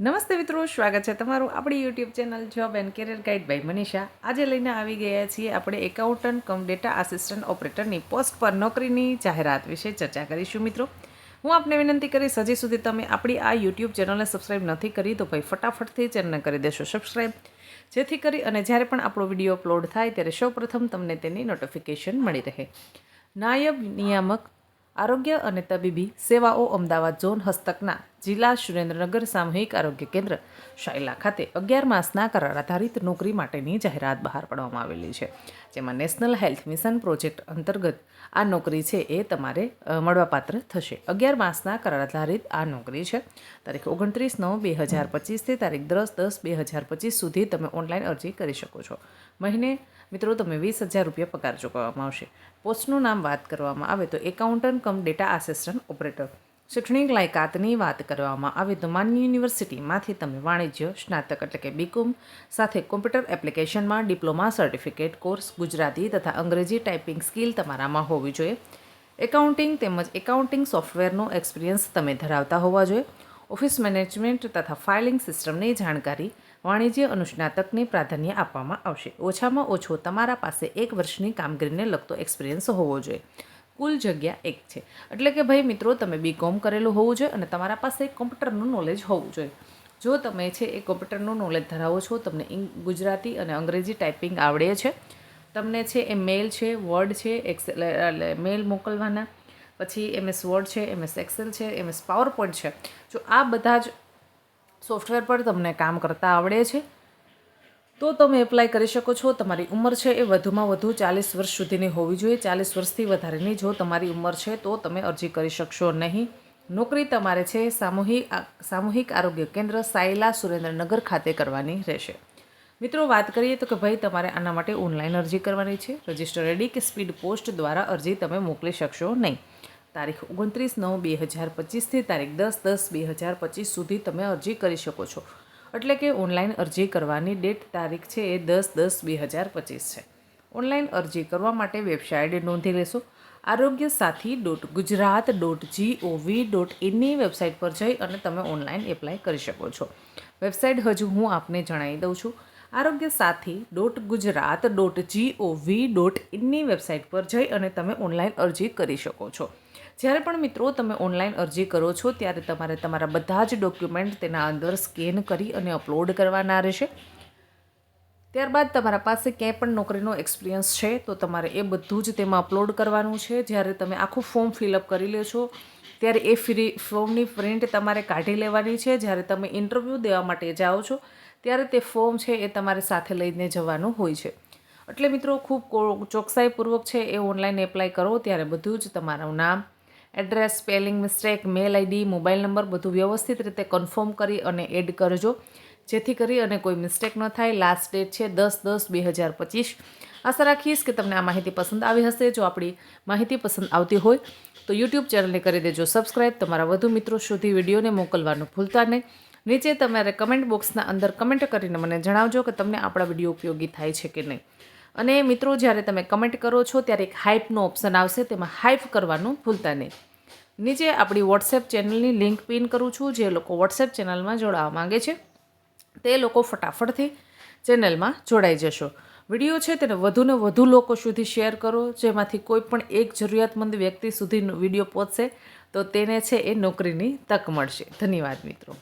નમસ્તે મિત્રો, સ્વાગત છે તમારું આપણી YouTube channel job and career guide by Manisha. આજે લઈને આવી ગયા છીએ આપણે એકાઉન્ટન્ટ કમ ડેટા આસિસ્ટન્ટ ઓપરેટરની પોસ્ટ પર નોકરીની જાહેરાત વિશે ચર્ચા કરીશું. મિત્રો, હું આપને વિનંતી કરીશ, હજી સુધી તમે આપણી આ યુટ્યુબ ચેનલને સબસ્ક્રાઈબ નથી કરી તો ભાઈ ફટાફટથી ચેનલને કરી દેશો સબસ્ક્રાઈબ, જેથી કરી અને જ્યારે પણ આપણો વિડીયો અપલોડ થાય ત્યારે સૌપ્રથમ તમને તેની નોટિફિકેશન મળી રહે. નાયબ નિયામક આરોગ્ય અને તબીબી સેવાઓ અમદાવાદ ઝોન હસ્તકના જિલ્લા સુરેન્દ્રનગર સામૂહિક આરોગ્ય કેન્દ્ર શાયલા ખાતે 11 માસના કરાર આધારિત નોકરી માટેની જાહેરાત બહાર પાડવામાં આવેલી છે, જેમાં નેશનલ હેલ્થ મિશન પ્રોજેક્ટ અંતર્ગત આ નોકરી છે એ તમારે મળવાપાત્ર થશે. 11 માસના કરાર આધારિત આ નોકરી છે. તારીખ 29/9/2025 તારીખ 10/10/2025 સુધી તમે ઓનલાઈન અરજી કરી શકો છો. મહિને મિત્રો તમે 20,000 રૂપિયા પગાર ચૂકવવામાં આવશે. પોસ્ટનું નામ વાત કરવામાં આવે તો accountant cum data assistant operator. શૈક્ષણિક લાયકાતની વાત કરવામાં આવે તો માન્ય યુનિવર્સિટીમાંથી તમે વાણિજ્ય સ્નાતક એટલે કે બીકોમ સાથે કોમ્પ્યુટર એપ્લિકેશનમાં ડિપ્લોમા સર્ટિફિકેટ કોર્સ, ગુજરાતી તથા અંગ્રેજી ટાઈપિંગ સ્કિલ તમારામાં હોવી જોઈએ. એકાઉન્ટિંગ તેમજ એકાઉન્ટિંગ સોફ્ટવેરનો એક્સપિરિયન્સ તમે ધરાવતા હોવા જોઈએ. ઓફિસ મેનેજમેન્ટ તથા ફાઇલિંગ સિસ્ટમની જાણકારી વાણિજ્ય અનુસ્નાતકને પ્રાધાન્ય આપવામાં આવશે. ઓછામાં ઓછો તમારા પાસે 1 વર્ષની કામગીરીને લગતો એક્સપિરિયન્સ હોવો જોઈએ. કુલ જગ્યા 1 છે, એટલે કે ભાઈ મિત્રો તમે બીકોમ કરેલું હોવું જોઈએ અને તમારા પાસે કોમ્પ્યુટરનું નોલેજ હોવું જોઈએ. જો તમે છે એ કોમ્પ્યુટરનું નોલેજ ધરાવો છો, તમને ગુજરાતી અને અંગ્રેજી ટાઈપિંગ આવડે છે, તમને છે એ મેલ છે, વર્ડ છે, એક્સેલ મેલ મોકલવાના, પછી MS વર્ડ છે, MS એક્સેલ છે, MS પાવરપોઈન્ટ છે, જો આ બધા જ સોફ્ટવેર પર તમને કામ કરતા આવડે છે તો તમે એપ્લાય કરી શકો છો. તમારી ઉંમર છે એ વધુમાં વધુ 40 વર્ષ સુધીની હોવી જોઈએ. 40 વર્ષથી વધારેની જો તમારી ઉંમર છે તો તમે અરજી કરી શકશો નહીં. નોકરી તમારે છે સામૂહિક આરોગ્ય કેન્દ્ર શાયલા સુરેન્દ્રનગર ખાતે કરવાની રહેશે. મિત્રો, વાત કરીએ તો કે ભાઈ તમારે આના માટે ઓનલાઈન અરજી કરવાની છે. રજિસ્ટર ID કે સ્પીડ પોસ્ટ દ્વારા અરજી તમે મોકલી શકશો નહીં. તારીખ 29/9/2025 તારીખ 10/10/2025 સુધી તમે અરજી કરી શકો છો. એટલે કે ઓનલાઈન અરજી કરવાની ડેટ તારીખ છે એ 10/10/2025 છે. ઓનલાઈન અરજી કરવા માટે વેબસાઇટ નોંધી લેશો. aarogyasathi.gujarat.gov.in વેબસાઇટ પર જઈ અને તમે ઓનલાઈન એપ્લાય કરી શકો છો. વેબસાઇટ હજુ હું આપને જણાવી દઉં છું. aarogyasathi.gujarat.gov.in વેબસાઇટ પર જઈ અને તમે ઓનલાઈન અરજી કરી શકો છો. જ્યારે પણ મિત્રો તમે ઓનલાઈન અરજી કરો છો ત્યારે તમારે તમારા બધા જ ડોક્યુમેન્ટ તેના અંદર સ્કેન કરી અને અપલોડ કરવાના રહેશે. ત્યારબાદ તમારા પાસે ક્યાંય પણ નોકરીનો એક્સપિરિયન્સ છે તો તમારે એ બધું જ તેમાં અપલોડ કરવાનું છે. જ્યારે તમે આખું ફોર્મ ફિલઅપ કરી લો છો ત્યારે એ ફોર્મની પ્રિન્ટ તમારે કાઢી લેવાની છે. જ્યારે તમે ઇન્ટરવ્યૂ દેવા માટે જાઓ છો ત્યારે તે ફોર્મ છે એ તમારે સાથે લઈને જવાનું હોય છે. એટલે મિત્રો ખૂબ ચોકસાઈપૂર્વક છે એ ઓનલાઈન એપ્લાય કરો ત્યારે બધું જ તમારું નામ, એડ્રેસ, સ્પેલિંગ મિસ્ટેક, મેલ ID, મોબાઈલ નંબર બધું વ્યવસ્થિત રીતે કન્ફર્મ કરી અને એડ કરજો, જેથી કરી અને કોઈ મિસ્ટેક ન થાય. લાસ્ટ ડેટ છે 10/10/2025. આશા રાખીશ કે તમને આ માહિતી પસંદ આવી હશે. જો આપણી માહિતી પસંદ આવતી હોય તો યુટ્યુબ ચેનલને કરી દેજો સબસ્ક્રાઈબ. તમારા વધુ મિત્રો સુધી વિડીયોને મોકલવાનું ભૂલતા નહીં. નીચે તમારે કમેન્ટ બોક્સના અંદર કમેન્ટ કરીને મને જણાવજો કે તમને આપણા વિડીયો ઉપયોગી થાય છે કે નહીં. અને મિત્રો, જ્યારે તમે કમેન્ટ કરો છો ત્યારે એક હાઇપનો ઓપ્શન આવશે, તેમાં હાઇપ કરવાનું ભૂલતા નહીં. નીચે આપણી વોટ્સએપ ચેનલની લિંક પિન કરું છું. જે લોકો વોટ્સએપ ચેનલમાં જોડાવા માંગે છે તે લોકો ફટાફટથી ચેનલમાં જોડાઈ જશો. વિડીયો છે તેને વધુને વધુ લોકો સુધી શેર કરો, જેમાંથી કોઈ પણ એક જરૂરિયાતમંદ વ્યક્તિ સુધી વિડીયો પહોંચશે તો તેને છે એ નોકરીની તક મળશે. ધન્યવાદ મિત્રો.